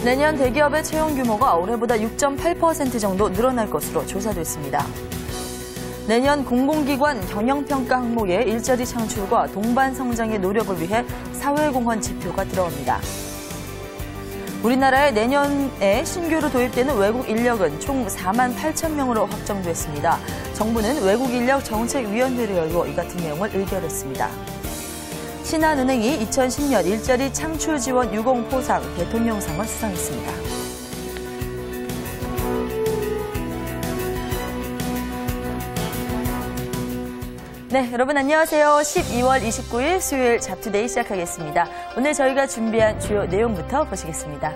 내년 대기업의 채용 규모가 올해보다 6.8% 정도 늘어날 것으로 조사됐습니다. 내년 공공기관 경영평가 항목에 일자리 창출과 동반 성장의 노력을 위해 사회공헌 지표가 들어옵니다. 우리나라에 내년에 신규로 도입되는 외국 인력은 총 4만 8천 명으로 확정됐습니다. 정부는 외국 인력 정책위원회를 열고 이 같은 내용을 의결했습니다. 신한은행이 2010년 일자리 창출 지원 유공포상 대통령상을 수상했습니다. 네, 여러분 안녕하세요. 12월 29일 수요일 잡투데이 시작하겠습니다. 오늘 저희가 준비한 주요 내용부터 보시겠습니다.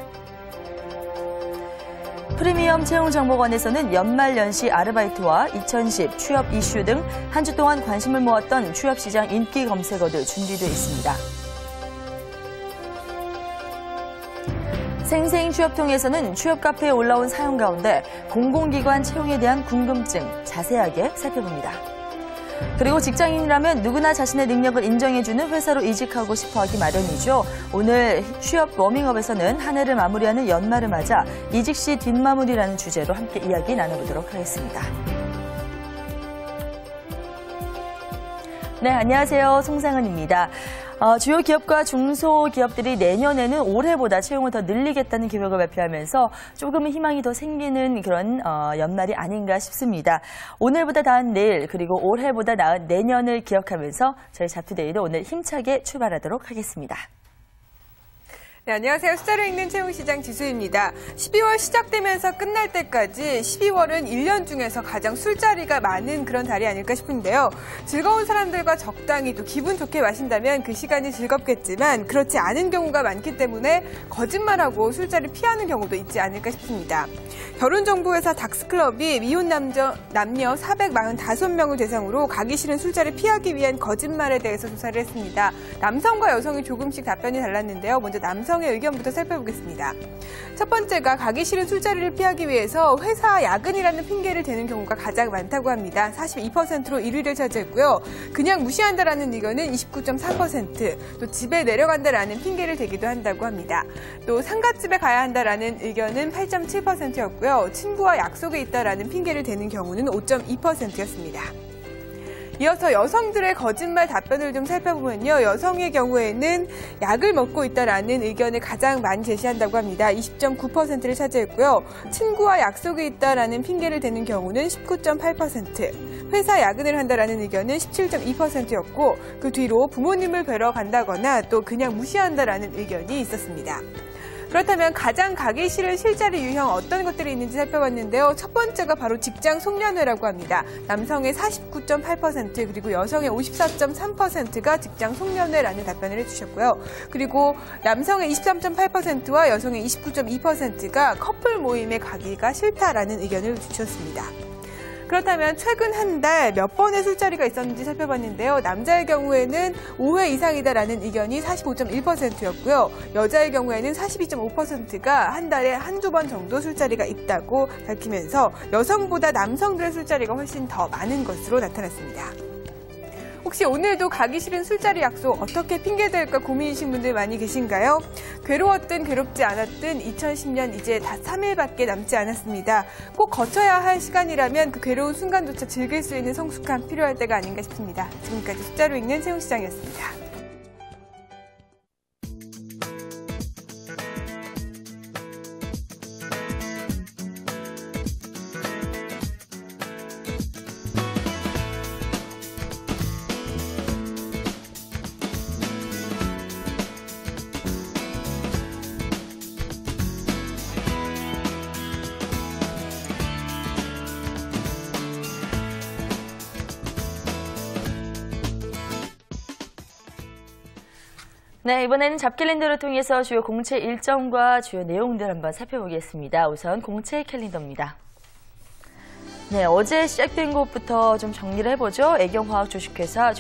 프리미엄 채용정보관에서는 연말연시 아르바이트와 2010 취업 이슈 등 한 주 동안 관심을 모았던 취업시장 인기 검색어들 준비되어 있습니다. 생생 취업통에서는 취업 카페에 올라온 사연 가운데 공공기관 채용에 대한 궁금증 자세하게 살펴봅니다. 그리고 직장인이라면 누구나 자신의 능력을 인정해주는 회사로 이직하고 싶어하기 마련이죠. 오늘 취업 워밍업에서는 한 해를 마무리하는 연말을 맞아 이직 시 뒷마무리라는 주제로 함께 이야기 나눠보도록 하겠습니다. 네, 안녕하세요. 송상은입니다. 주요 기업과 중소기업들이 내년에는 올해보다 채용을 더 늘리겠다는 계획을 발표하면서 조금은 희망이 더 생기는 그런 연말이 아닌가 싶습니다. 오늘보다 나은 내일 그리고 올해보다 나은 내년을 기억하면서 저희 잡투데이도 오늘 힘차게 출발하도록 하겠습니다. 네, 안녕하세요. 숫자로 읽는 채용시장 지수입니다. 12월 시작되면서 끝날 때까지 12월은 1년 중에서 가장 술자리가 많은 그런 달이 아닐까 싶은데요. 즐거운 사람들과 적당히 또 기분 좋게 마신다면 그 시간이 즐겁겠지만 그렇지 않은 경우가 많기 때문에 거짓말하고 술자리 피하는 경우도 있지 않을까 싶습니다. 결혼정보회사 닥스클럽이 미혼 남녀 445명을 대상으로 가기 싫은 술자리 피하기 위한 거짓말에 대해서 조사를 했습니다. 남성과 여성이 조금씩 답변이 달랐는데요. 먼저 남성의 의견부터 살펴보겠습니다. 첫 번째가 가기 싫은 술자리를 피하기 위해서 회사 야근이라는 핑계를 대는 경우가 가장 많다고 합니다. 42%로 1위를 차지했고요. 그냥 무시한다라는 의견은 29.4%, 또 집에 내려간다라는 핑계를 대기도 한다고 합니다. 또 상가집에 가야 한다라는 의견은 8.7%였고요. 친구와 약속에 있다라는 핑계를 대는 경우는 5.2%였습니다. 이어서 여성들의 거짓말 답변을 좀 살펴보면요. 여성의 경우에는 약을 먹고 있다라는 의견을 가장 많이 제시한다고 합니다. 20.9%를 차지했고요. 친구와 약속이 있다라는 핑계를 대는 경우는 19.8%, 회사 야근을 한다라는 의견은 17.2%였고 그 뒤로 부모님을 뵈러 간다거나 또 그냥 무시한다라는 의견이 있었습니다. 그렇다면 가장 가기 싫은 술자리 유형 어떤 것들이 있는지 살펴봤는데요. 첫 번째가 바로 직장 송년회라고 합니다. 남성의 49.8% 그리고 여성의 54.3%가 직장 송년회라는 답변을 해주셨고요. 그리고 남성의 23.8%와 여성의 29.2%가 커플 모임에 가기가 싫다라는 의견을 주셨습니다. 그렇다면 최근 한 달 몇 번의 술자리가 있었는지 살펴봤는데요. 남자의 경우에는 5회 이상이다라는 의견이 45.1%였고요. 여자의 경우에는 42.5%가 한 달에 한두 번 정도 술자리가 있다고 밝히면서 여성보다 남성들의 술자리가 훨씬 더 많은 것으로 나타났습니다. 혹시 오늘도 가기 싫은 술자리 약속 어떻게 핑계댈까 고민이신 분들 많이 계신가요? 괴로웠든 괴롭지 않았든 2010년 이제 다 3일밖에 남지 않았습니다. 꼭 거쳐야 할 시간이라면 그 괴로운 순간조차 즐길 수 있는 성숙함 필요할 때가 아닌가 싶습니다. 지금까지 숫자로 읽는 채용시장이었습니다. 네, 이번에는 잡캘린더를 통해서 주요 공채 일정과 주요 내용들 한번 살펴보겠습니다. 우선 공채 캘린더입니다. 네, 어제 시작된 것부터 좀 정리를 해보죠. 애경화학 주식회사